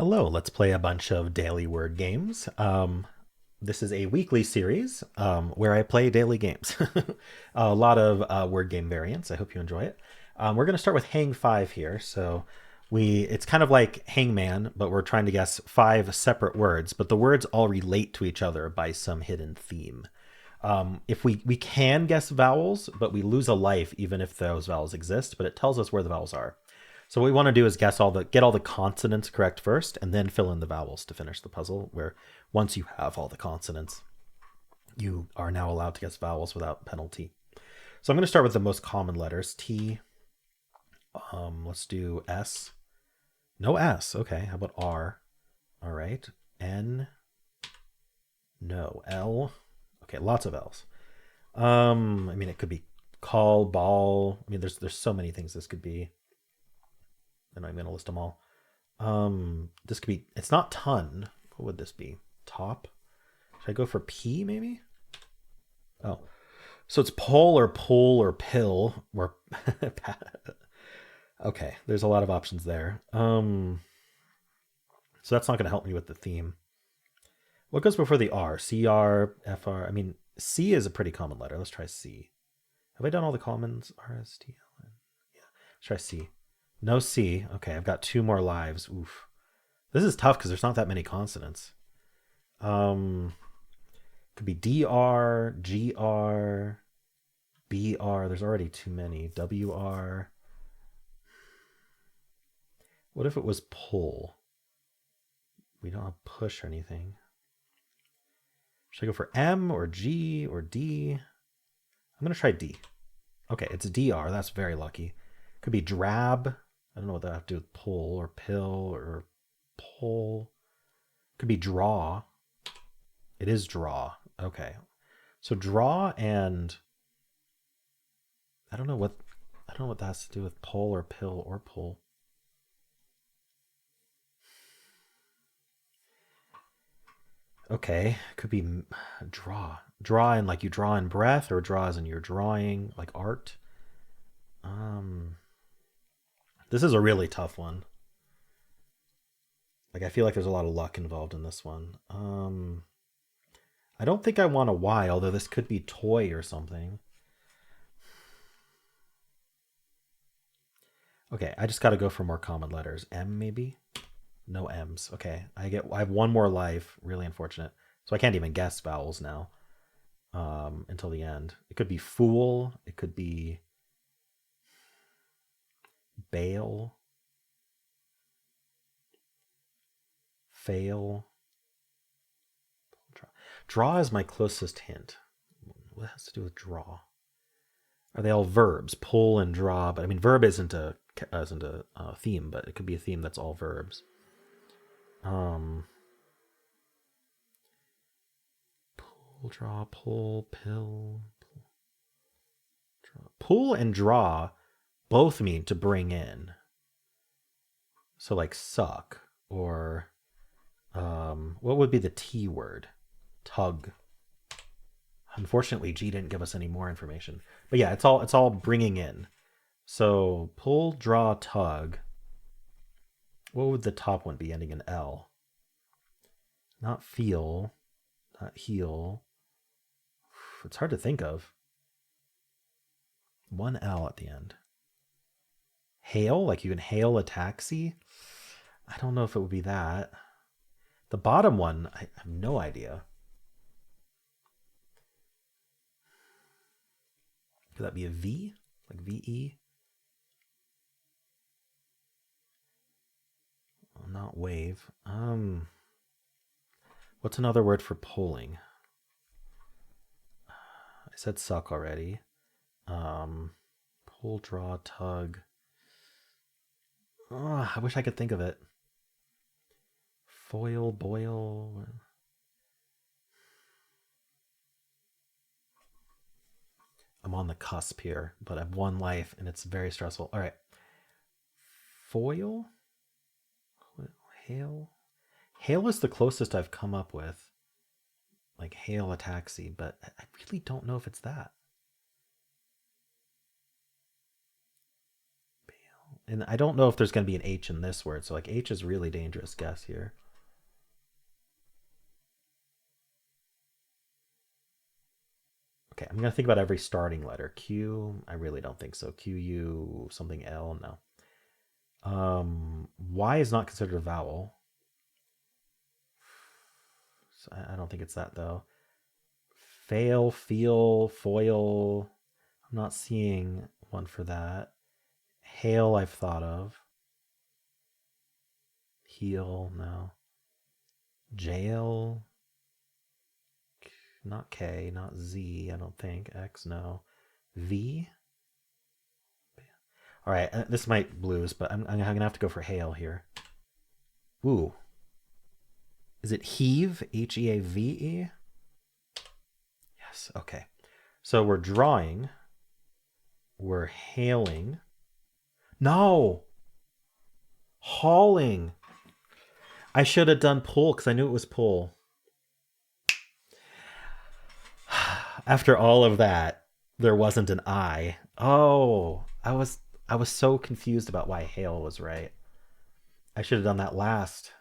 Hello, let's play a bunch of daily word games. This is a weekly series where I play daily games. A lot of word game variants. I hope you enjoy it. We're going to start with Hang Five here. So it's kind of like Hangman, but we're trying to guess five separate words, but the words all relate to each other by some hidden theme. If we can guess vowels, but we lose a life even if those vowels exist, but it tells us where the vowels are. So what we want to do is get all the consonants correct first, and then fill in the vowels to finish the puzzle. Where once you have all the consonants, you are now allowed to guess vowels without penalty. So I'm going to start with the most common letters. T. Let's do S. No S. Okay. How about R? All right. N. No. L. Okay. Lots of L's. I mean, it could be call, ball. I mean, there's so many things this could be. And I'm going to list them all. This could be, it's not ton. What would this be? Top? Should I go for P maybe? Oh, so it's pull or pull or pill or okay, there's a lot of options there. So that's not going to help me with the theme. What goes before the R? C R F R. I mean, C is a pretty common letter. Let's try C. Have I done all the commons? R S T L N. Yeah, let's try C. No C. Okay, I've got two more lives. Oof. This is tough because there's not that many consonants. Could be DR, GR, BR. There's already too many. WR. What if it was pull? We don't have push or anything. Should I go for M or G or D? I'm going to try D. Okay, it's DR. That's very lucky. Could be drab. I don't know what that have to do with pull or pill or pull. Could be draw. It is draw. Okay. So draw and I don't know what that has to do with pull or pill or pull. Okay. Could be draw. Draw in like you draw in breath or draw as in you're drawing like art. This is a really tough one. Like I feel like there's a lot of luck involved in this one. I don't think I want a Y, although this could be toy or something. Okay, I just got to go for more common letters. M maybe? No M's. Okay, I have one more life. Really unfortunate. So I can't even guess vowels now until the end. It could be fool. It could be bail. Fail. Draw is my closest hint. What has to do with draw? Are they all verbs? Pull and draw. But I mean, verb isn't a theme, but it could be a theme that's all verbs. Pull, draw, pull, pill. Draw. Pull and draw both mean to bring in. So like suck or what would be the T word? Tug. Unfortunately, G didn't give us any more information. But yeah, it's all bringing in. So pull, draw, tug. What would the top one be ending in L? Not feel, not heal. It's hard to think of. One L at the end. Hail, like you can hail a taxi? I don't know if it would be that. The bottom one, I have no idea. Could that be a V? Like VE? Oh, not wave. What's another word for pulling? I said suck already. Pull, draw, tug. Oh, I wish I could think of it. Foil, boil. I'm on the cusp here, but I have one life and it's very stressful. All right. Foil? Hail? Hail is the closest I've come up with. Like hail a taxi, but I really don't know if it's that. And I don't know if there's going to be an H in this word. So like H is really dangerous guess here. Okay, I'm going to think about every starting letter. Q, I really don't think so. Q, U, something L, no. Y is not considered a vowel. So I don't think it's that though. Fail, feel, foil. I'm not seeing one for that. Hail, I've thought of. Heal, no. Jail, not K, not Z, I don't think. X, no. V. All right, this might lose, but I'm gonna have to go for hail here. Ooh. Is it heave? Heave? Yes, okay. So we're drawing. We're hailing. No! Hauling. I should have done pull because I knew it was pull. After all of that, there wasn't an I. Oh, I was so confused about why hail was right. I should have done that last.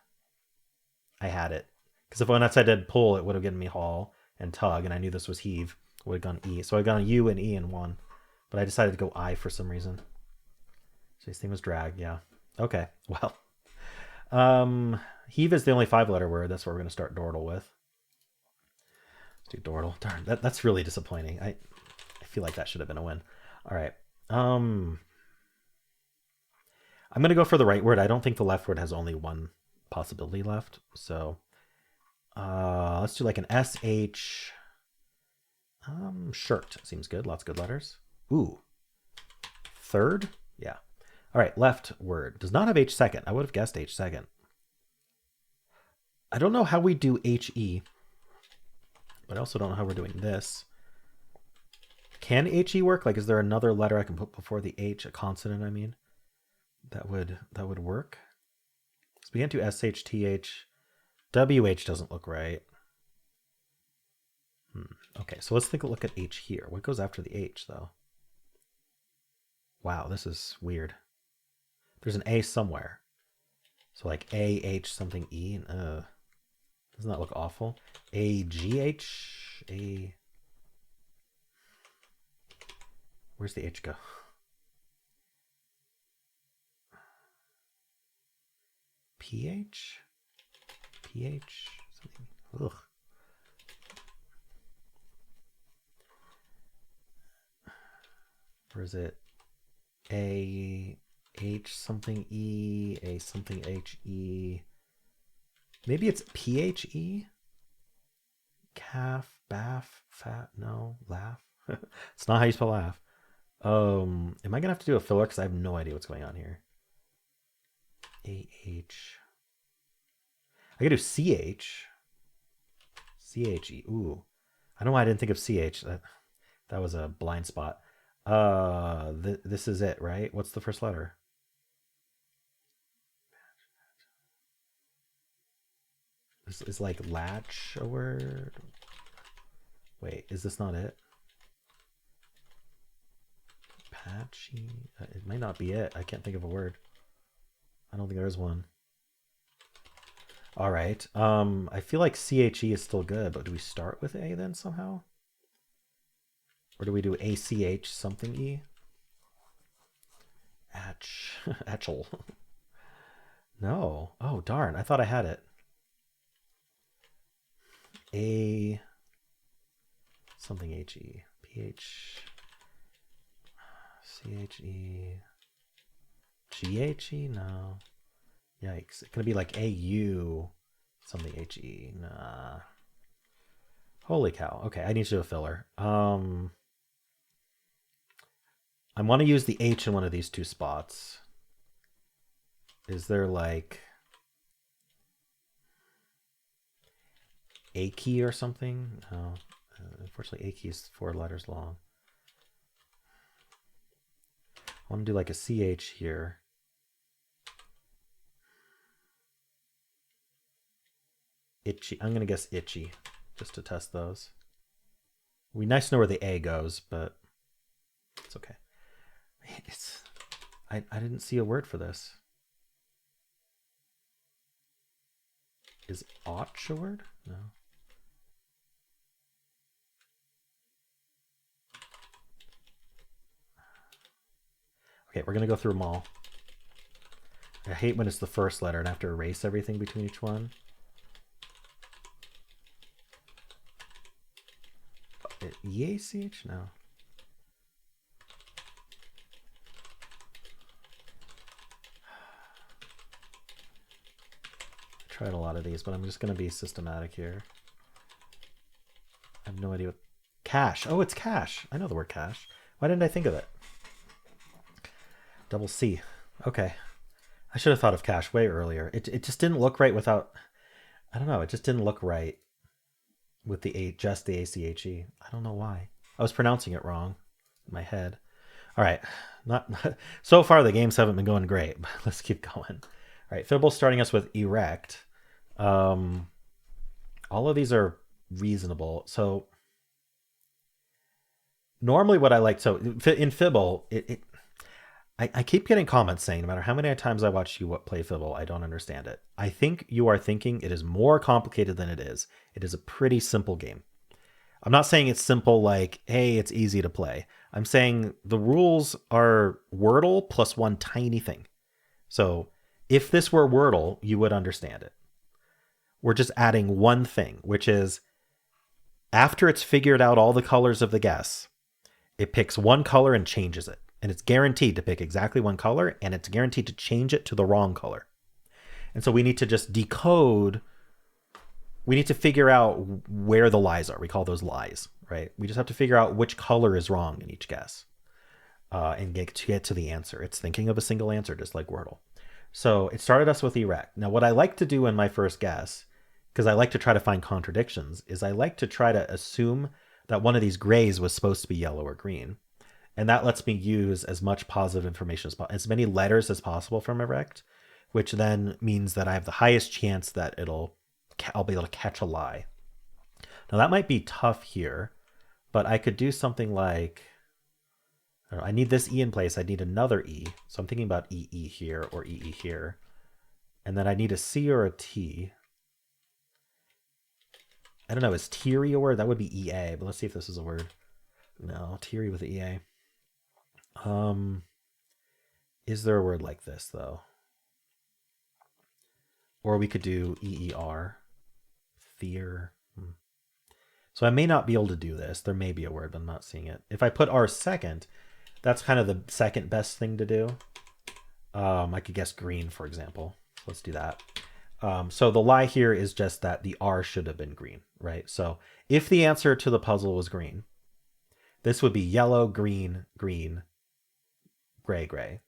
I had it. Because if when I did pull, it would have given me haul and tug, and I knew this was heave. Would have gone E. So I got a U and E in one. But I decided to go I for some reason. So this thing was drag, yeah. Okay, well. Heave is the only 5-letter word. That's what we're going to start Dordle with. Let's do Dordle. Darn, that's really disappointing. I feel like that should have been a win. All right. I'm going to go for the right word. I don't think the left word has only one possibility left. So let's do like an SH. Shirt seems good. Lots of good letters. Ooh. Third? Yeah. All right, left word. Does not have H second. I would have guessed H second. I don't know how we do HE, but I also don't know how we're doing this. Can HE work? Like, is there another letter I can put before the H, a consonant, I mean? That would work. So we can't do SH, TH. WH doesn't look right. Okay, so let's take a look at H here. What goes after the H, though? Wow, this is weird. There's an A somewhere. So like A, H, something E. Doesn't that look awful? A, G, H, A. Where's the H go? PH? PH? Something. Ugh. Or is it A, H something E, A something H E? Maybe it's PHE? Calf, baff, fat, no, laugh. It's not how you spell laugh. Am I gonna have to do a filler? Because I have no idea what's going on here. AH. I could do CH. CHE. Ooh. I don't know why I didn't think of CH. That was a blind spot. This is it, right? What's the first letter? Is like latch a word? Wait, is this not it? Patchy? It might not be it. I can't think of a word. I don't think there is one. All right. I feel like CHE is still good, but do we start with A then somehow? Or do we do ACH something E? Atchel. No. Oh, darn. I thought I had it. A something HE. PH. CHE. GHE? No. Yikes. It's going to be like AU something HE. Nah. Holy cow. Okay, I need to do a filler. I want to use the H in one of these two spots. Is there like A key or something? No. Unfortunately, A key is 4 letters long. I want to do like a CH here. Itchy. I'm going to guess itchy just to test those. It'd be nice to know where the A goes, but it's okay. I didn't see a word for this. Is ought a word? No. Okay, we're going to go through them all. I hate when it's the first letter and I have to erase everything between each one. E-A-C-H? No. I tried a lot of these, but I'm just going to be systematic here. I have no idea what... Cash. Oh, it's cash. I know the word cash. Why didn't I think of it? Double C. Okay. I should have thought of cash way earlier. It just didn't look right without... I don't know. It just didn't look right with the just the ACHE. I don't know why. I was pronouncing it wrong in my head. All right. Not so far the games haven't been going great, but let's keep going. All right, Fibble starting us with erect. All of these are reasonable. So normally what I like, so in Fibble, I keep getting comments saying no matter how many times I watch you play Fibble, I don't understand it. I think you are thinking it is more complicated than it is. It is a pretty simple game. I'm not saying it's simple like, hey, it's easy to play. I'm saying the rules are Wordle plus one tiny thing. So if this were Wordle, you would understand it. We're just adding one thing, which is after it's figured out all the colors of the guess, it picks one color and changes it. And it's guaranteed to pick exactly one color, and it's guaranteed to change it to the wrong color. And so we need to just decode. We need to figure out where the lies are. We call those lies, right? We just have to figure out which color is wrong in each guess and get to the answer. It's thinking of a single answer, just like Wordle. So it started us with erect. Now, what I like to do in my first guess, because I like to try to find contradictions, is I like to try to assume that one of these grays was supposed to be yellow or green. And that lets me use as much positive information as possible, as many letters as possible from erect, which then means that I have the highest chance that I'll be able to catch a lie. Now that might be tough here, but I could do something like, I need this E in place. I need another E. So I'm thinking about EE here or EE here. And then I need a C or a T. I don't know, is teary a word? That would be EA, but let's see if this is a word. No, teary with EA. Is there a word like this though? Or we could do EER, fear. So I may not be able to do this. There may be a word, but I'm not seeing it. If I put R second, that's kind of the second best thing to do. I could guess green, for example. Let's do that. So the lie here is just that the R should have been green, right? So if the answer to the puzzle was green, this would be yellow, green, green, gray, gray.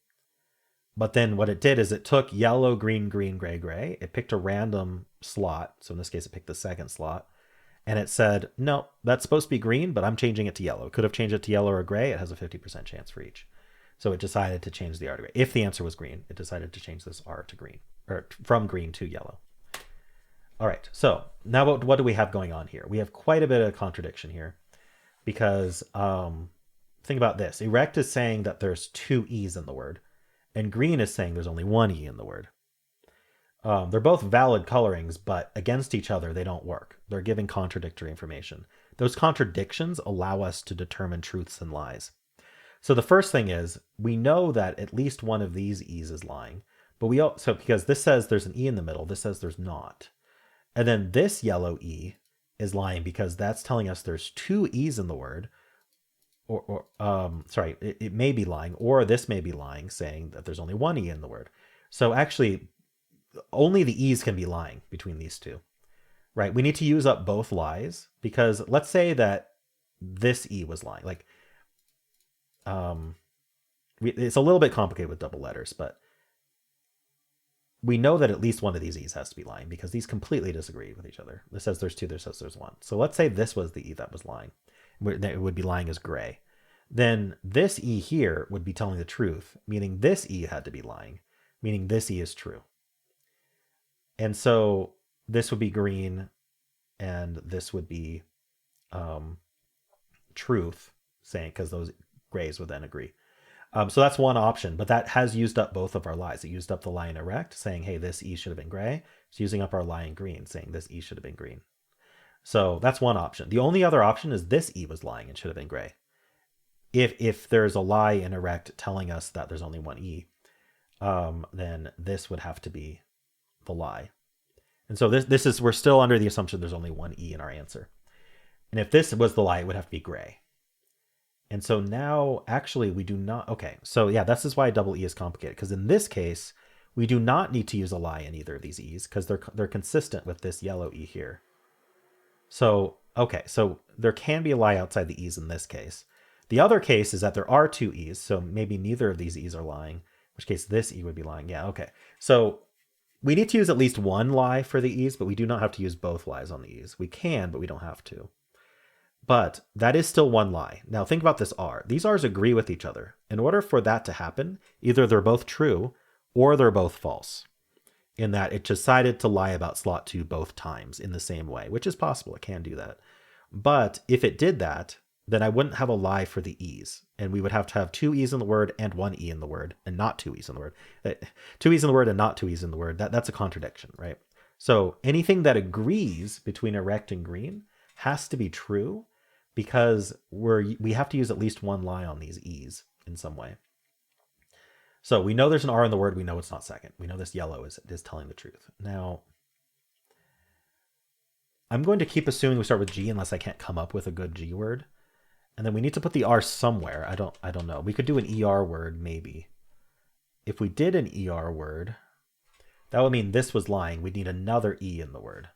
But then what it did is it took yellow, green, green, gray, gray. It picked a random slot. So in this case, it picked the second slot. And it said, no, that's supposed to be green, but I'm changing it to yellow. It could have changed it to yellow or gray. It has a 50% chance for each. So it decided to change the R to gray. If the answer was green, it decided to change this R to green, or from green to yellow. All right, so now what do we have going on here? We have quite a bit of contradiction here because think about this. Erect is saying that there's two E's in the word, and green is saying there's only one E in the word. They're both valid colorings, but against each other, they don't work. They're giving contradictory information. Those contradictions allow us to determine truths and lies. So the first thing is, we know that at least one of these E's is lying, but so because this says there's an E in the middle, this says there's not. And then this yellow E is lying because that's telling us there's two E's in the word, sorry, it may be lying, or this may be lying, saying that there's only one E in the word. So actually, only the E's can be lying between these two, right? We need to use up both lies because let's say that this E was lying. Like, it's a little bit complicated with double letters, but we know that at least one of these E's has to be lying because these completely disagree with each other. This says there's two, this says there's one. So let's say this was the E that was lying. It would be lying as gray. Then this E here would be telling the truth, meaning this E had to be lying, meaning this E is true. And so this would be green, and this would be truth, saying because those grays would then agree. So that's one option, but that has used up both of our lies. It used up the lie in erect, saying, hey, this E should have been gray. It's using up our lie in green, saying this E should have been green. So that's one option. The only other option is this E was lying and should have been gray. If there's a lie in erect telling us that there's only one E, then this would have to be the lie. And so this is, we're still under the assumption there's only one E in our answer. And if this was the lie, it would have to be gray. And so now actually we do not, okay. So yeah, this is why double E is complicated, because in this case, we do not need to use a lie in either of these E's because they're consistent with this yellow E here. So, okay, so there can be a lie outside the E's in this case. The other case is that there are two E's, so maybe neither of these E's are lying, in which case this E would be lying. Yeah, okay. So we need to use at least one lie for the E's, but we do not have to use both lies on the E's. We can, but we don't have to. But that is still one lie. Now think about this R. These R's agree with each other. In order for that to happen, either they're both true or they're both false, in that it decided to lie about slot 2 both times in the same way, which is possible. It can do that. But if it did that, then I wouldn't have a lie for the E's. And we would have to have two E's in the word and one E in the word, and not two E's in the word. Two E's in the word and not two E's in the word. That's a contradiction, right? So anything that agrees between erect and green has to be true, because we have to use at least one lie on these E's in some way. So we know there's an R in the word. We know it's not second. We know this yellow is telling the truth. Now, I'm going to keep assuming we start with G unless I can't come up with a good G word. And then we need to put the R somewhere. I don't know. We could do an ER word maybe. If we did an ER word, that would mean this was lying. We'd need another E in the word.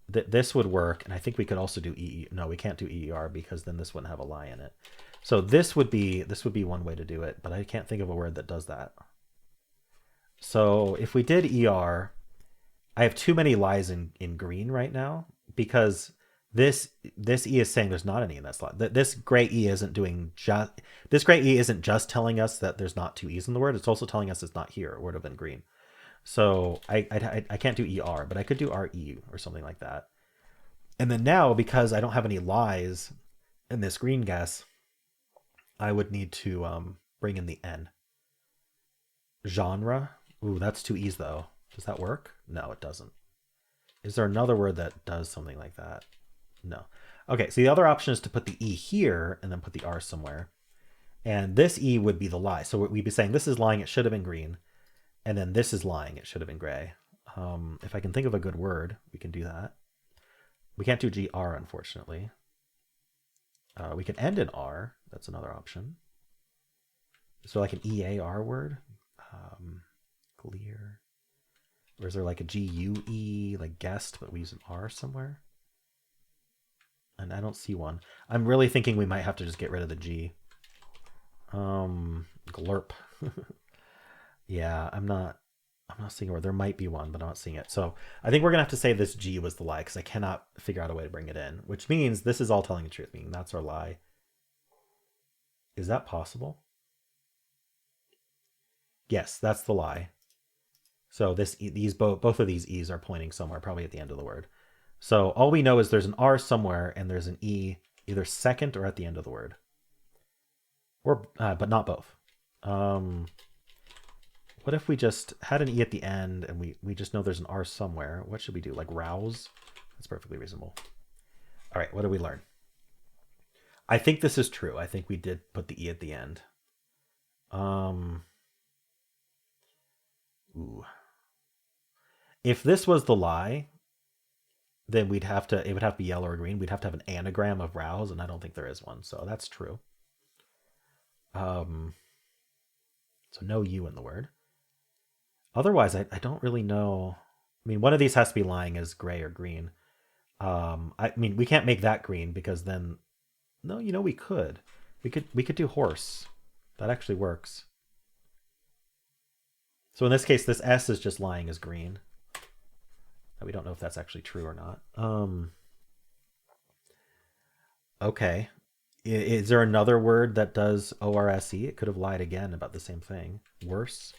This would work, and I think we could also do EE. No, we can't do EER because then this wouldn't have a lie in it. So this would be one way to do it, but I can't think of a word that does that. So if we did ER, I have too many lies in green right now because this E is saying there's not any in that slot. This gray E isn't just telling us that there's not two E's in the word. It's also telling us it's not here. It would have been green. So I can't do ER, but I could do RE or something like that. And then now, because I don't have any lies in this green guess, I would need to bring in the N. Genre. Ooh, that's two E's though. Does that work? No, it doesn't. Is there another word that does something like that? No. Okay, so the other option is to put the E here and then put the R somewhere. And this E would be the lie. So we'd be saying this is lying, it should have been green. And then this is lying, it should have been gray. If I can think of a good word, we can do that. We can't do GR, unfortunately. We can end in R. That's another option. Is there like an EAR word? Clear. Or is there like a GUE, like guest, but we use an R somewhere? And I don't see one. I'm really thinking we might have to just get rid of the G. Glurp. Yeah, I'm not seeing a word. There might be one, but I'm not seeing it. So I think we're gonna have to say this G was the lie because I cannot figure out a way to bring it in, which means this is all telling the truth, meaning that's our lie. Is that possible? Yes, that's the lie. So both of these E's are pointing somewhere, probably at the end of the word. So all we know is there's an R somewhere and there's an E either second or at the end of the word, or but not both. What if we just had an E at the end and we just know there's an R somewhere? What should we do? Like rouse? That's perfectly reasonable. All right, what did we learn? I think this is true. I think we did put the E at the end. Ooh. If this was the lie, then it would have to be yellow or green. We'd have to have an anagram of rouse, and I don't think there is one, so that's true. So no U in the word. Otherwise, I don't really know. I mean, one of these has to be lying as gray or green. I mean, we can't make that green because then, no, we could. We could do horse. That actually works. So in this case, this S is just lying as green. We don't know if that's actually true or not. Okay. Is there another word that does ORSE? It could have lied again about the same thing. Worse.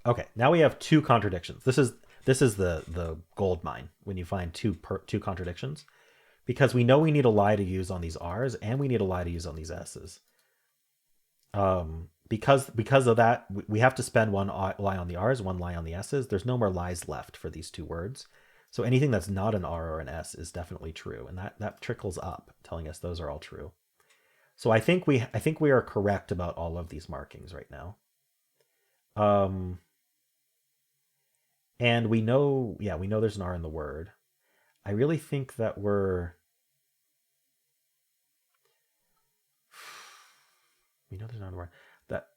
Okay, now we have two contradictions. This is the gold mine when you find two contradictions. because we know we need a lie to use on these R's and we need a lie to use on these S's. Because of that, we have to spend one lie on the R's, one lie on the S's. There's no more lies left for these two words. So anything that's not an R or an S is definitely true. And that trickles up, telling us those are all true. So I think we are correct about all of these markings right now. And we know there's an R in the word. I really think that we know there's not a word. That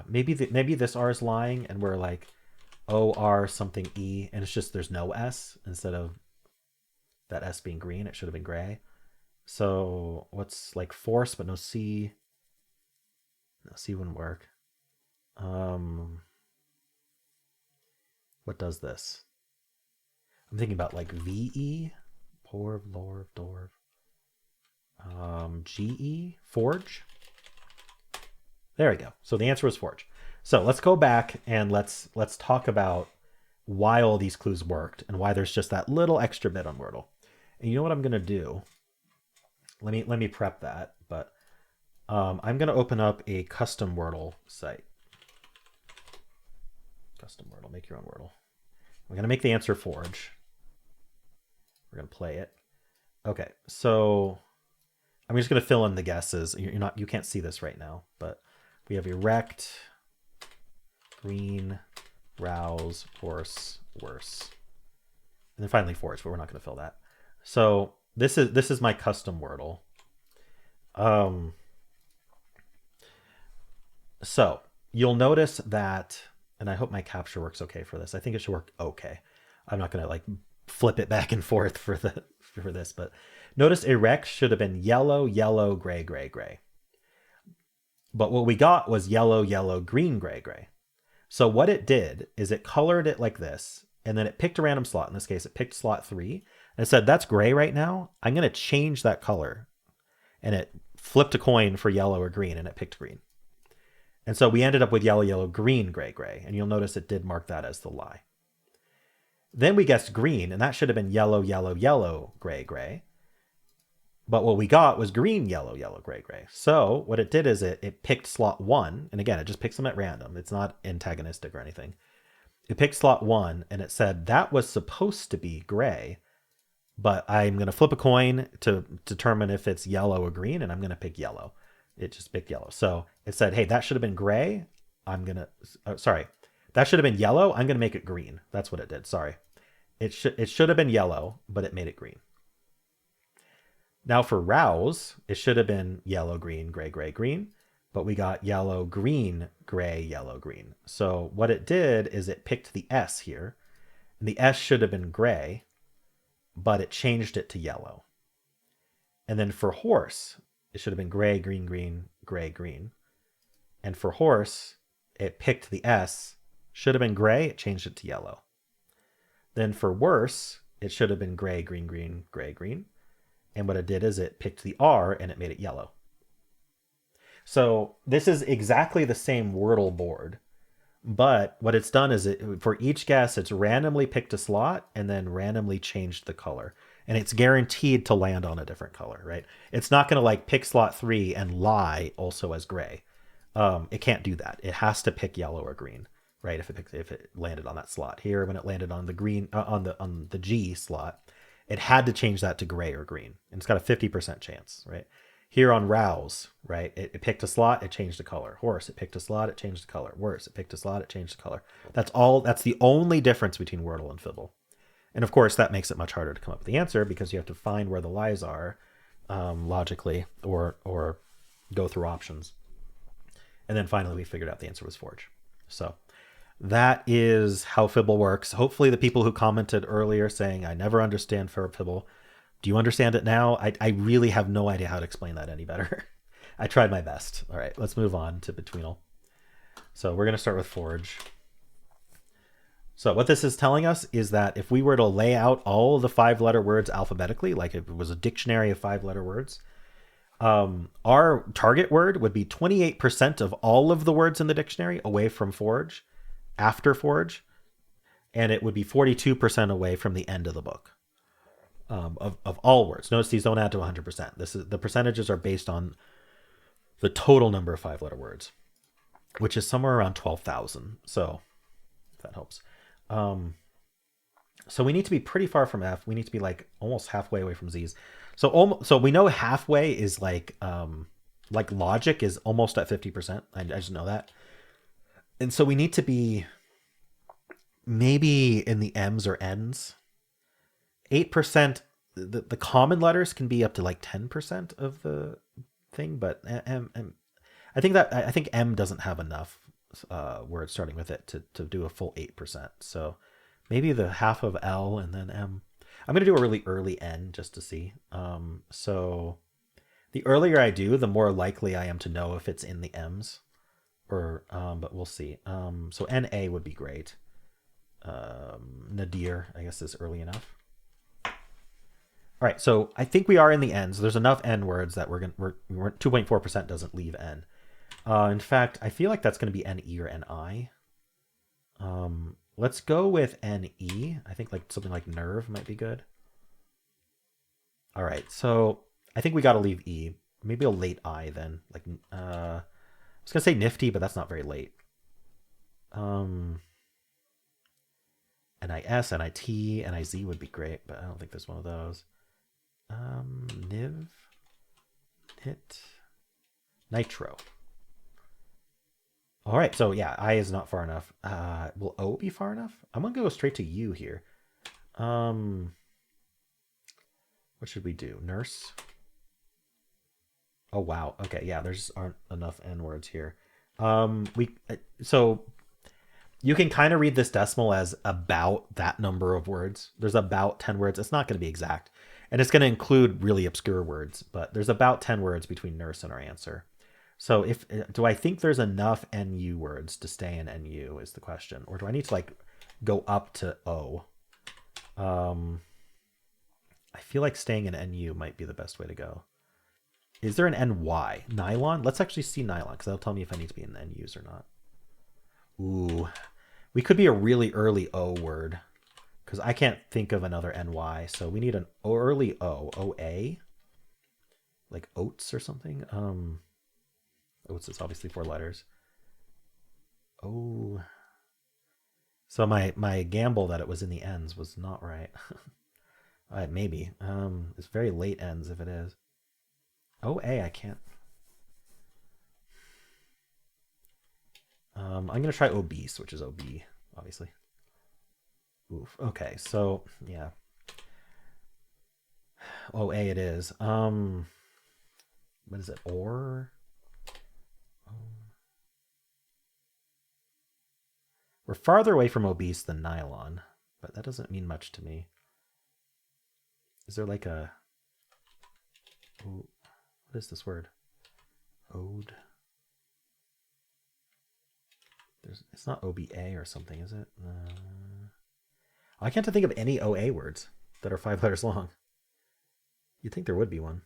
maybe this R is lying and we're like OR something E, and it's just there's no S instead of that S being green. It should have been gray. So what's like force but no C? No, C wouldn't work. What does this? I'm thinking about like VE, Porv, Lorv, Dorv. GE, Forge. There we go. So the answer was Forge. So let's go back and let's talk about why all these clues worked and why there's just that little extra bit on Wordle. And you know what I'm gonna do? Let me prep that, but I'm gonna open up a custom Wordle site. Custom Wordle, make your own Wordle. We're gonna make the answer Forge. We're gonna play it. Okay, so I'm just gonna fill in the guesses. You can't see this right now, but we have erect, green, rouse, horse, worse, and then finally Forge, but we're not gonna fill that. So this is my custom Wordle. So you'll notice that, and I hope my capture works okay for this. I think it should work okay. I'm not gonna like flip it back and forth for this, but notice erect should have been yellow, yellow, gray, gray, gray. But what we got was yellow, yellow, green, gray, gray. So what it did is it colored it like this, and then it picked a random slot. In this case, it picked slot 3, and it said, that's gray right now. I'm gonna change that color. And it flipped a coin for yellow or green, and it picked green. And so we ended up with yellow, yellow, green, gray, gray. And you'll notice it did mark that as the lie. Then we guessed green, and that should have been yellow, yellow, yellow, gray, gray. But what we got was green, yellow, yellow, gray, gray. So what it did is it picked slot 1. And again, it just picks them at random. It's not antagonistic or anything. It picked slot 1, and it said that was supposed to be gray, but I'm going to flip a coin to determine if it's yellow or green, and I'm going to pick yellow. It just picked yellow. So it said, hey, that should have been gray. That should have been yellow. I'm going to make it green. That's what it did. Sorry. It should have been yellow, but it made it green. Now for rouse, it should have been yellow, green, gray, gray, green, but we got yellow, green, gray, yellow, green. So what it did is it picked the S here, and the S should have been gray, but it changed it to yellow. And then for horse, it should have been gray, green, green, gray, green. And for horse, it picked the S, should have been gray, it changed it to yellow. Then for worse, it should have been gray, green, green, gray, green. And what it did is it picked the R and it made it yellow. So this is exactly the same Wordle board, but what it's done is for each guess, it's randomly picked a slot and then randomly changed the color. And it's guaranteed to land on a different color, right? It's not going to like pick slot 3 and lie also as gray. It can't do that. It has to pick yellow or green, right? If it landed on that slot here, when it landed on the green on the G slot, it had to change that to gray or green, and it's got a 50% chance, right? Here on rouse, right? It picked a slot, it changed the color. Horse, it picked a slot, it changed the color. Worse, it picked a slot, it changed the color. That's the only difference between Wordle and Fibble. And of course, that makes it much harder to come up with the answer because you have to find where the lies are logically or go through options. And then finally, we figured out the answer was Forge. So that is how Fibble works. Hopefully the people who commented earlier saying, I never understand Fibble, do you understand it now? I really have no idea how to explain that any better. I tried my best. All right, let's move on to Betweenle. So we're going to start with Forge. So what this is telling us is that if we were to lay out all the 5-letter words alphabetically, like if it was a dictionary of 5-letter words, our target word would be 28% of all of the words in the dictionary away from Forge, after Forge, and it would be 42% away from the end of the book. of all words. Notice these don't add to 100%. The percentages are based on the total number of 5-letter words, which is somewhere around 12,000. So if that helps. So we need to be pretty far from F. We need to be like almost halfway away from Z's. So we know halfway is like logic is almost at 50%. I just know that. And so we need to be maybe in the M's or N's. 8%, the common letters can be up to like 10% of the thing, but I think M doesn't have enough words starting with it to do a full 8%. So maybe the half of L and then M. I'm going to do a really early N just to see. So the earlier I do, the more likely I am to know if it's in the M's, but we'll see. So NA would be great. Nadir, I guess, is early enough. All right, so I think we are in the N's. There's enough N words that we're 2.4% doesn't leave N. In fact, I feel like that's going to be NE or NI. Let's go with NE. I think like something like nerve might be good. All right, so I think we got to leave E. Maybe a late I then. Like I was gonna say nifty, but that's not very late. NIS, NIT, NIZ would be great, but I don't think there's one of those. Niv, hit, nitro. All right, so yeah, I is not far enough. Will O be far enough? I'm gonna go straight to U here. What should we do? Nurse. Oh wow. Okay, yeah, there's aren't enough N words here. So you can kind of read this decimal as about that number of words. There's about 10 words. It's not going to be exact. And it's going to include really obscure words, but there's about 10 words between nurse and our answer. So do I think there's enough NU words to stay in NU is the question. Or do I need to like go up to O? I feel like staying in NU might be the best way to go. Is there an NY? Nylon? Let's actually see nylon because that'll tell me if I need to be in the NUs or not. Ooh, we could be a really early O word because I can't think of another NY. So we need an early O, OA, like oats or something. Oats is obviously 4 letters. Oh, so my gamble that it was in the ends was not right. Maybe. It's very late ends if it is. OA, I can't. I'm going to try obese, which is OB, obviously. Oof. Okay, so, yeah. OA it is. What is it? Or? We're farther away from obese than nylon, but that doesn't mean much to me. Is there like a... what is this word? Ode. It's not OBA or something, is it? I can't think of any OA words that are 5 letters long. You'd think there would be one.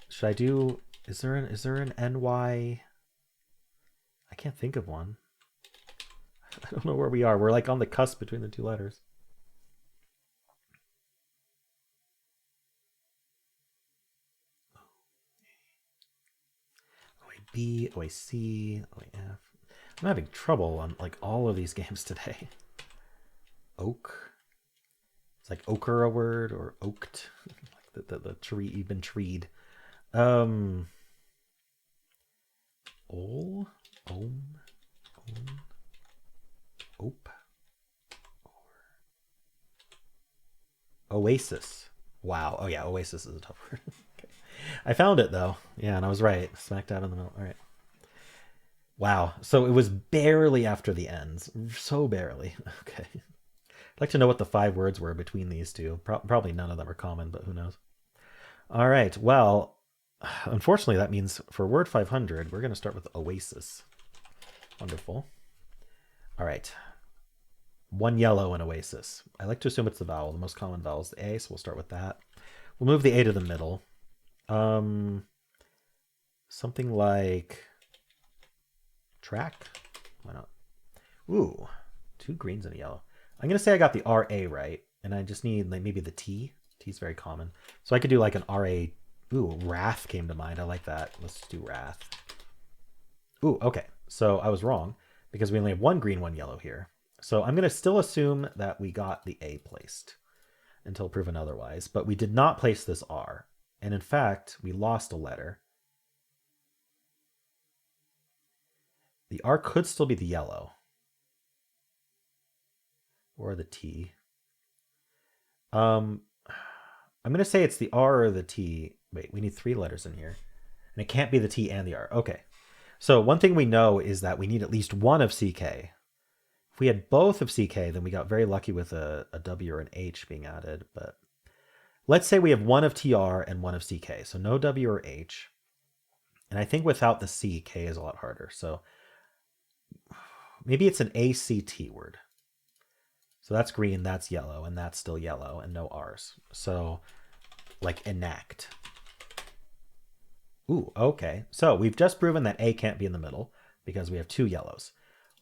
Should I do... Is there an NY? I can't think of one. I don't know where we are. We're like on the cusp between the 2 letters. OAB, OAC, OAF. I'm having trouble on like all of these games today. Oak. It's like ochre a word or oaked. Like the tree, you've been treed. Ol, om, op, oasis. Wow. Oh yeah, oasis is a tough word. Okay. I found it though. Yeah, and I was right. Smack dab in the middle. All right. Wow. So it was barely after the ends. So barely. Okay. I'd like to know what the 5 words were between these two. Probably none of them are common, but who knows? All right. Well, unfortunately, that means for word 500, we're going to start with oasis. Wonderful. All right. 1 yellow in oasis. I like to assume it's the vowel. The most common vowel is the A, so we'll start with that. We'll move the A to the middle. Something like track. Why not? Ooh, two greens and a yellow. I'm gonna say I got the RA right, and I just need like maybe the T. T's very common, so I could do like an RA. Ooh, Wrath came to mind. I like that. Let's do Wrath. Ooh, okay. So I was wrong because we only have one green, one yellow here. So I'm gonna still assume that we got the A placed until proven otherwise, but we did not place this R, and in fact we lost a letter. The R could still be the yellow. Or the T. I'm going to say it's the R or the T. Wait, we need three letters in here. And it can't be the T and the R. Okay. So one thing we know is that we need at least one of CK. If we had both of CK, then we got very lucky with a W or an H being added. But let's say we have one of TR and one of CK. So no W or H. And I think without the C, K is a lot harder. So maybe it's an ACT word. So that's green, that's yellow, and that's still yellow, and no R's. So, like, enact. Ooh, okay. So we've just proven that A can't be in the middle because we have two yellows.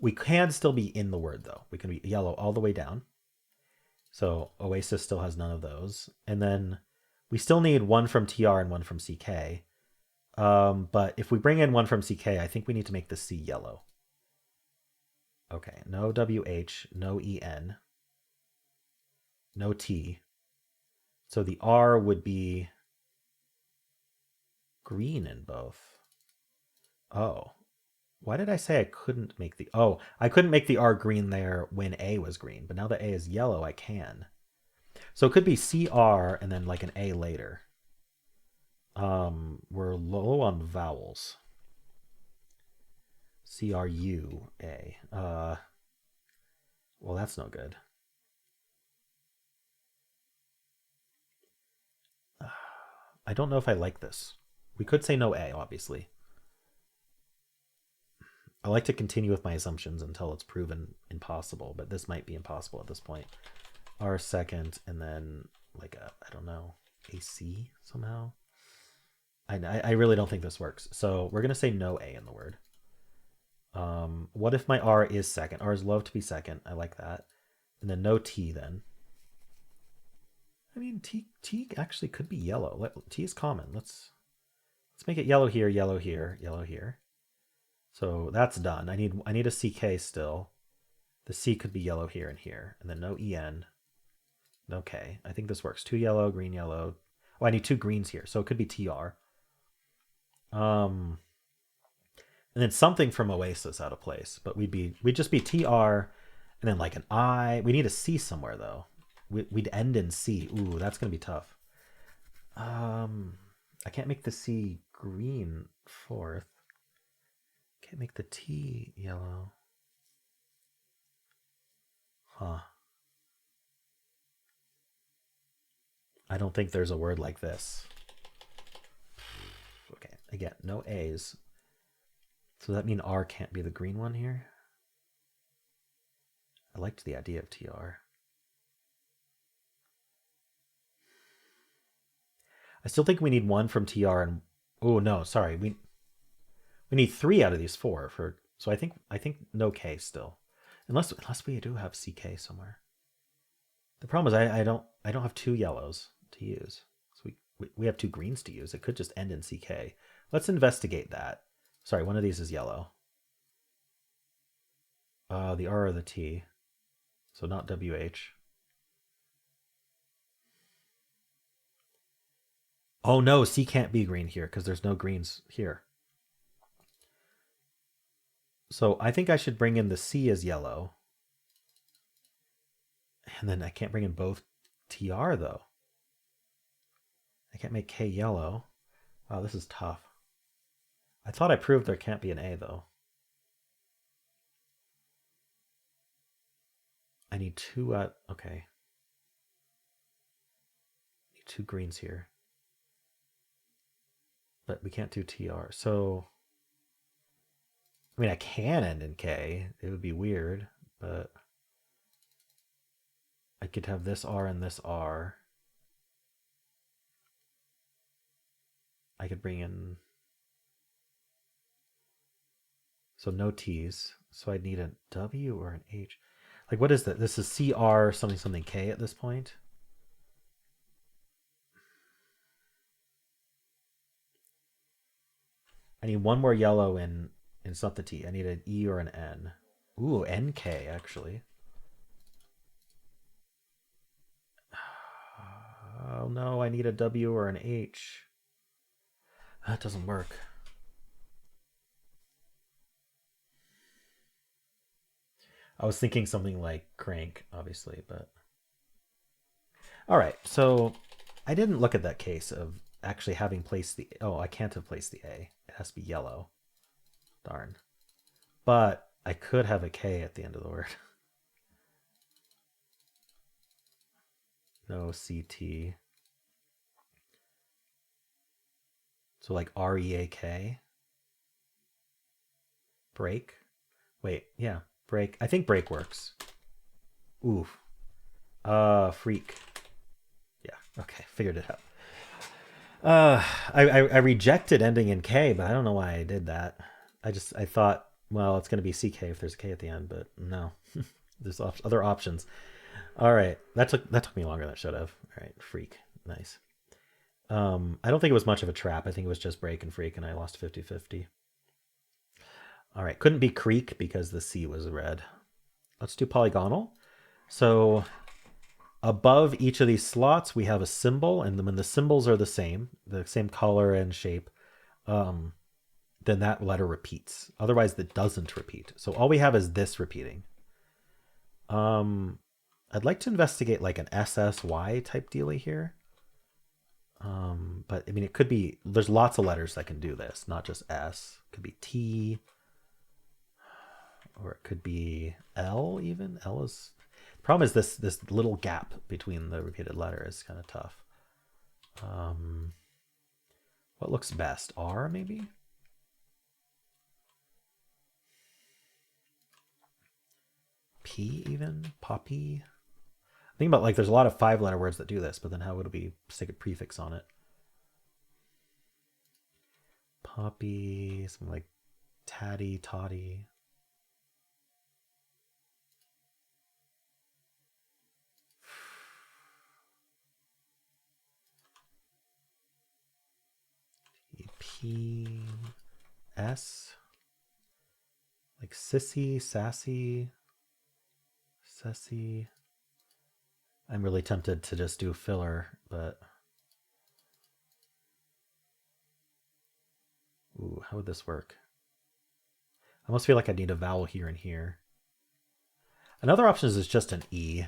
We can still be in the word, though. We can be yellow all the way down. So Oasis still has none of those. And then we still need one from TR and one from CK. But if we bring in one from CK, I think we need to make the C yellow. Okay, no WH, no EN. No T. So the R would be green in both. Oh, why did I say I couldn't make the... Oh, I couldn't make the R green there when A was green, but now that A is yellow, I can. So it could be CR and then like an A later. We're low on vowels. CRUA. Well, that's no good. I don't know if I like this. We could say no A, obviously. I like to continue with my assumptions until it's proven impossible, but this might be impossible at this point. R second, and then like a, I don't know, AC somehow. I really don't think this works. So we're going to say no A in the word. What if my R is second? R's love to be second. I like that. And then no T then. I mean, T actually could be yellow. T is common. Let's make it yellow here, yellow here, yellow here. So that's done. I need a CK still. The C could be yellow here and here. And then no EN. No K. I think this works. Two yellow, green, yellow. Oh, I need two greens here. So it could be TR. And then something from Oasis out of place. But we'd just be TR and then like an I. We need a C somewhere though. We'd end in C. Ooh, that's gonna be tough. I can't make the C green fourth. Can't make the T yellow. Huh. I don't think there's a word like this. Okay, again, no A's. So does that mean R can't be the green one here? I liked the idea of TR. I still think we need one from TR and... Oh, no, sorry. We need three out of these four for... So I think no K still. Unless we do have CK somewhere. The problem is I don't have two yellows to use. So we have two greens to use. It could just end in CK. Let's investigate that. Sorry, one of these is yellow. The R or the T. So not WH. Oh no, C can't be green here because there's no greens here. So I think I should bring in the C as yellow. And then I can't bring in both TR though. I can't make K yellow. Wow, this is tough. I thought I proved there can't be an A though. I need two, okay. Need two greens here. But we can't do TR. So, I mean, I can end in K. It would be weird, but I could have this R and this R. I could bring in... So no T's. So I'd need a W or an H. Like, what is that? This is CR something something K at this point. I need one more yellow in it's not the T. I need an E or an N. Ooh, NK actually. Oh no, I need a W or an H. That doesn't work. I was thinking something like crank, obviously, but all right. So I didn't look at that case of actually having placed the. Oh, I can't have placed the A. It has to be yellow. Darn. But I could have a K at the end of the word. No CT. So like REAK. Break. Wait, yeah, break. I think break works. Oof. Freak. Yeah, okay, figured it out. I rejected ending in K, but I don't know why I did that. I thought, well, it's going to be CK if there's a K at the end, but no. There's other options. All right, that took me longer than it should have. All right, freak. Nice. I don't think it was much of a trap. I think it was just break and freak, and I lost 50-50. All right, couldn't be creek because the C was red. Let's do polygonal. So above each of these slots, we have a symbol, and when the symbols are the same color and shape, then that letter repeats. Otherwise, it doesn't repeat. So all we have is this repeating. I'd like to investigate like an SSY type dealy here. But I mean, it could be, there's lots of letters that can do this, not just S. It could be T, or it could be L even. L is, the problem is this little gap between the repeated letter is kind of tough. What looks best? R maybe? P even? Poppy? Think about like there's a lot of 5-letter words that do this, but then how would we stick a prefix on it? Poppy, something like tatty, toddy. P S, like sissy, sassy, sussy. I'm really tempted to just do filler, but ooh, how would this work? I almost feel like I need a vowel here and here. Another option is just an E.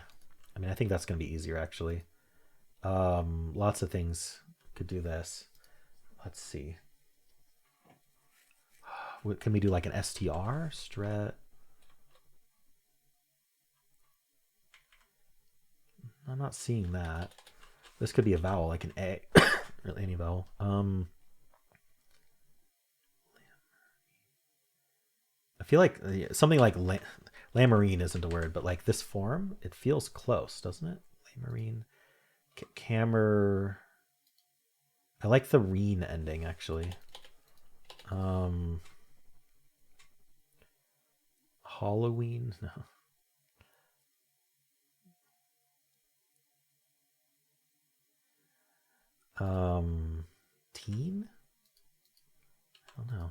I mean, I think that's going to be easier actually. Lots of things could do this. Let's see. What can we do? Like an STR? Stret. I'm not seeing that. This could be a vowel, like an A. Really, any vowel. I feel like something like lamarine isn't a word, but like this form, it feels close, doesn't it? Lamarine. Cammer. I like the reen ending actually. Halloween? No. Teen? I don't know.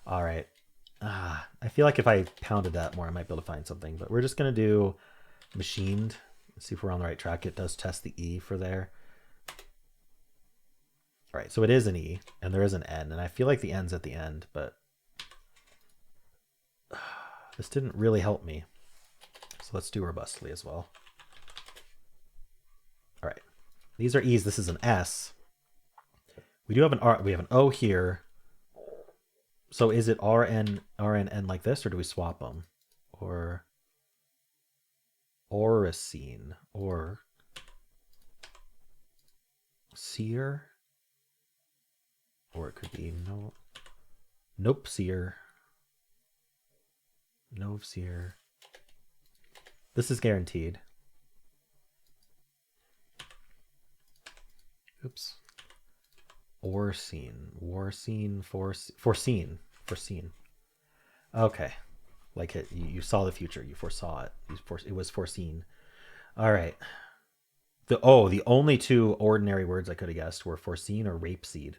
All right. I feel like if I pounded that more, I might be able to find something. But we're just going to do machined. Let's see if we're on the right track. It does test the E for there. All right, so it is an E, and there is an N. And I feel like the N's at the end, but this didn't really help me. So let's do robustly as well. All right, these are E's. This is an S. We do have an R. We have an O here. So is it RN, RNN like this, or do we swap them? Or Oracine, or seer, or it could be no, nope, seer, no seer. This is guaranteed. Oops. Orsine, foreseen. Okay. Like you saw the future. You foresaw it. It was foreseen. All right. The only two ordinary words I could have guessed were foreseen or rapeseed.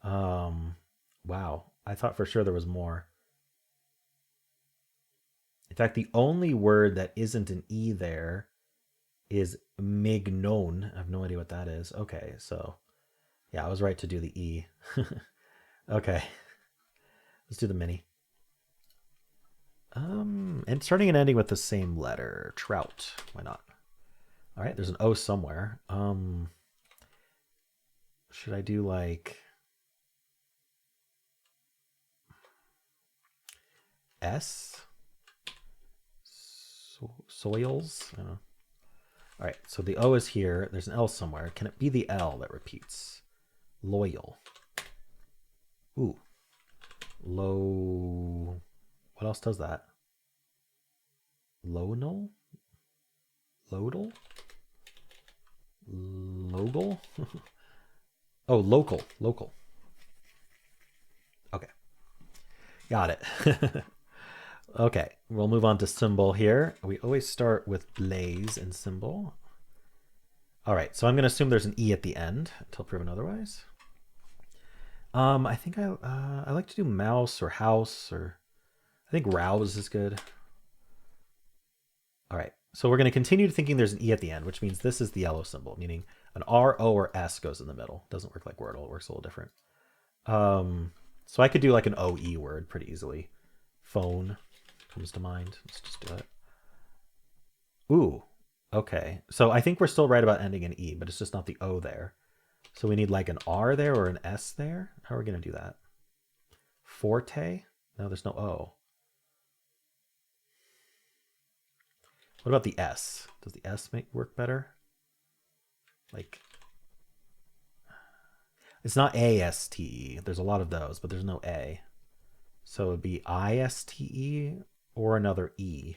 Um, wow. I thought for sure there was more. In fact, the only word that isn't an e there is mignon. I have no idea what that is. Okay, so yeah, I was right to do the e. Okay, let's do the mini. And starting and ending with the same letter. Trout. Why not? All right, there's an O somewhere. Should I do like S? Soils? I don't know. All right, so the O is here. There's an L somewhere. Can it be the L that repeats? Loyal. Ooh. Low. What else does that? Lonal? Lodal? Logal? Oh, local. Local. Okay. Got it. Okay, we'll move on to Symble here. We always start with blaze and Symble. All right, so I'm going to assume there's an E at the end until proven otherwise. I think I like to do mouse or house, or I think rouse is good. All right, so we're going to continue thinking there's an E at the end, which means this is the yellow symbol, meaning an R, O, or S goes in the middle. Doesn't work like Wordle. It works a little different. So I could do like an OE word pretty easily. Phone comes to mind. Let's just do it. Ooh, okay. So I think we're still right about ending in E, but it's just not the O there. So we need like an R there or an S there. How are we going to do that? Forte? No, there's no O. What about the S? Does the S make work better? Like, it's not A-S-T-E. There's a lot of those, but there's no A. So it'd be I-S-T-E or another E.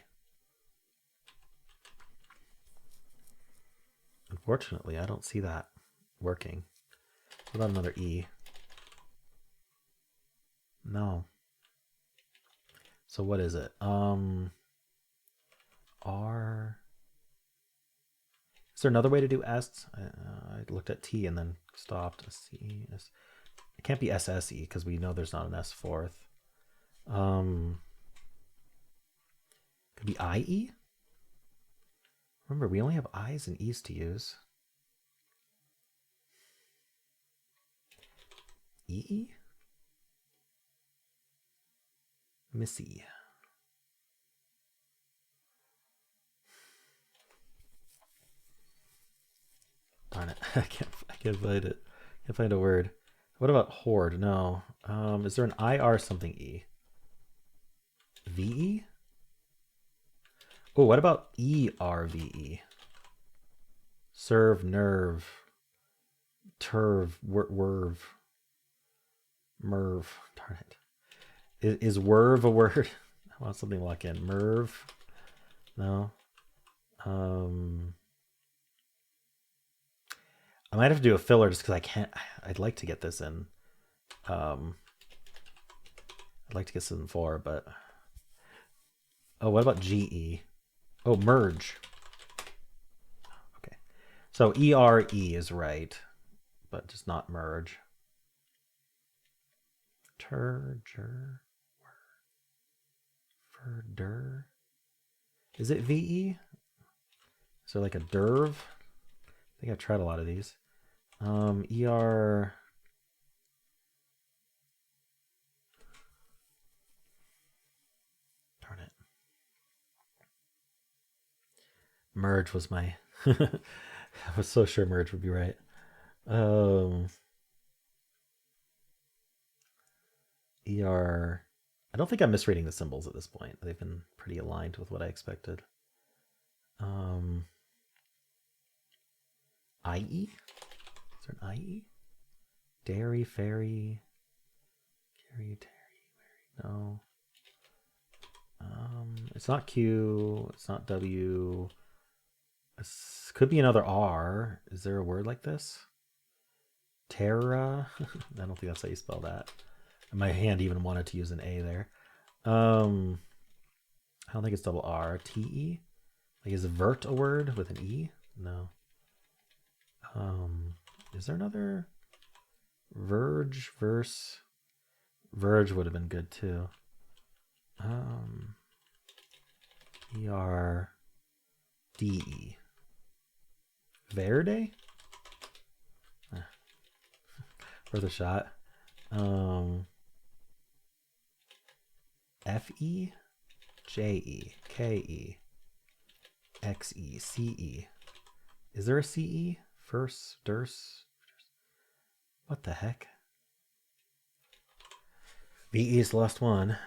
Unfortunately, I don't see that working. What about another E? No. So what is it? R. Is there another way to do S? I looked at T and then stopped. C. S. It can't be SSE because we know there's not an S fourth. Could be IE. Remember, we only have I's and E's to use. EE? Missy. Darn it. I can't find it. Can't find a word. What about horde? No. Is there an IR something E? VE? Oh, what about ERVE? Serve, nerve, turve, werve, merv. Darn it. Is werve a word? I want something lock in. Merv? No. I might have to do a filler just because I can't. I'd like to get this in. I'd like to get this in 4, but. Oh, what about GE? Oh, merge. Okay. So ERE is right, but just not merge. Turger. Ferder. Is it VE? Is there like a derv? I think I've tried a lot of these. ER. Darn it. Merge was my. I was so sure merge would be right. ER. I don't think I'm misreading the symbols at this point. They've been pretty aligned with what I expected. IE? Is there an IE? Dairy, fairy, carry, dairy, no. It's not Q. It's not W. This could be another R. Is there a word like this? Terra? I don't think that's how you spell that. My hand even wanted to use an A there. I don't think it's double R. T-E? Like, is vert a word with an E? No. Is there another? Verge, verse. Verge would have been good too. E-R-D-E. Verde? Worth a shot. F-E? J-E. K-E. X-E. C-E. Is there a C-E? First, Durse? What the heck? V-E is the last one.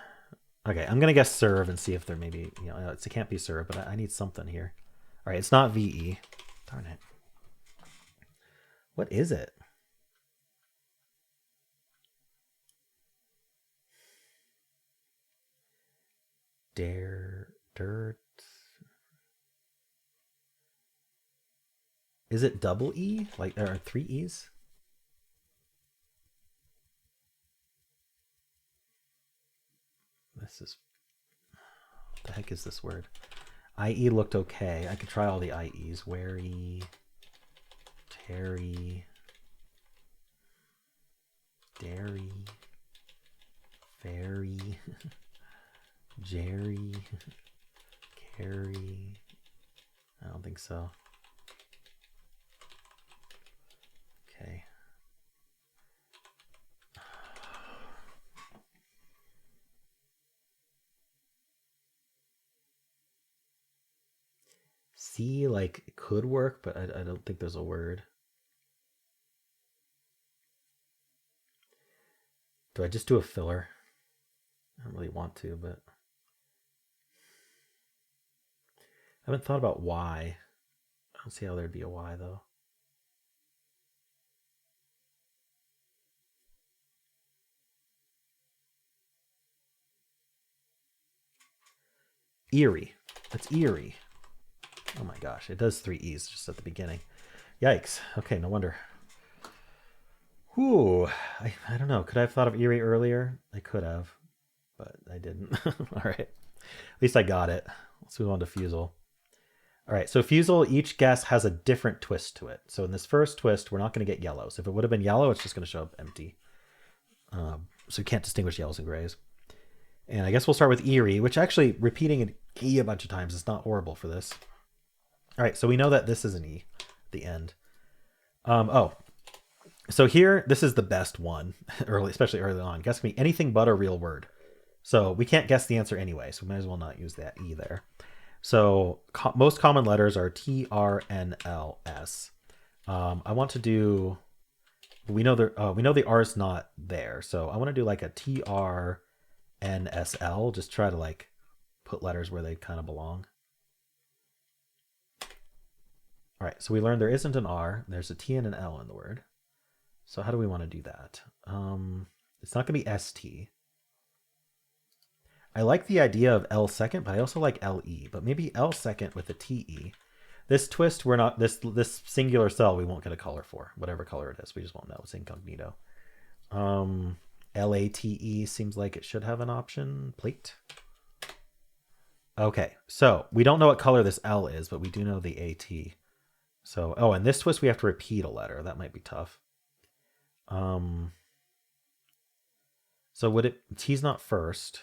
Okay, I'm going to guess serve and see if there maybe, it can't be serve, but I need something here. All right, it's not V-E. Darn it. What is it? Dirt. Is it double E? Like there are 3 E's? This is, what the heck is this word? IE looked okay. I could try all the IEs. Wary, Terry, Dairy, Fairy, Jerry, Carrie. I don't think so. Okay. C, like, could work, but I don't think there's a word. Do I just do a filler? I don't really want to, but I haven't thought about Y. I don't see how there'd be a Y, though. Eerie. That's eerie. Oh my gosh, it does 3 E's just at the beginning. Yikes. Okay, no wonder. Whew. I don't know. Could I have thought of eerie earlier? I could have, but I didn't. All right. At least I got it. Let's move on to Fusele. All right, so Fusele, each guess has a different twist to it. So in this first twist, we're not going to get yellows. If it would have been yellow, it's just going to show up empty. So you can't distinguish yellows and grays. And I guess we'll start with eerie, which actually repeating an E a bunch of times is not horrible for this. All right, so we know that this is an E at the end. So here, this is the best one, especially early on. Guess me anything but a real word. So we can't guess the answer anyway, so we might as well not use that E there. So most common letters are T, R, N, L, S. I want to do, we know the R is not there, so I want to do like a T, R, N, S, L. Just try to like put letters where they kind of belong. All right, so we learned there isn't an R. There's a T and an L in the word. So how do we want to do that? It's not going to be ST. I like the idea of L second, but I also like LE. But maybe L second with a TE. This twist, we're not, this singular cell, we won't get a color for. Whatever color it is, we just won't know. It's incognito. LATE seems like it should have an option. Plate. Okay, so we don't know what color this L is, but we do know the AT. So, oh, and this twist we have to repeat a letter. That might be tough. So would it, T's not first.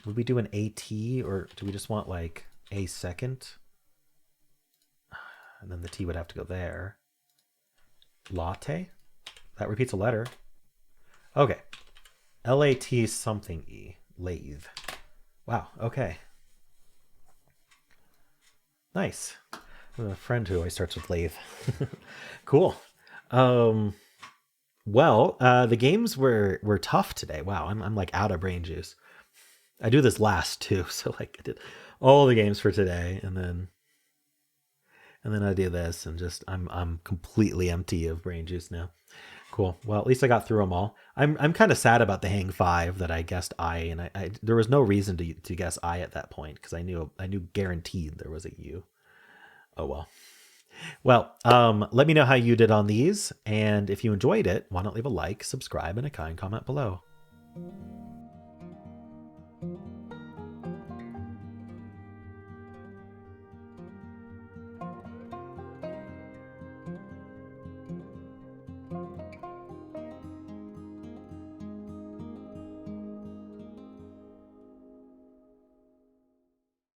Would we do an AT, or do we just want like A second? And then the T would have to go there. Latte? That repeats a letter. Okay. LAT something E. Lathe. Wow, okay. Nice. I have a friend who always starts with lathe. Cool. Well, the games were tough today. Wow, I'm like out of brain juice. I do this last too, so like I did all the games for today, and then I do this, and just I'm completely empty of brain juice now. Cool. Well, at least I got through them all. I'm kind of sad about the hang 5 that I guessed I, and I there was no reason to guess I at that point because I knew guaranteed there was a U. Oh well. Well, let me know how you did on these, and if you enjoyed it, why not leave a like, subscribe, and a kind comment below.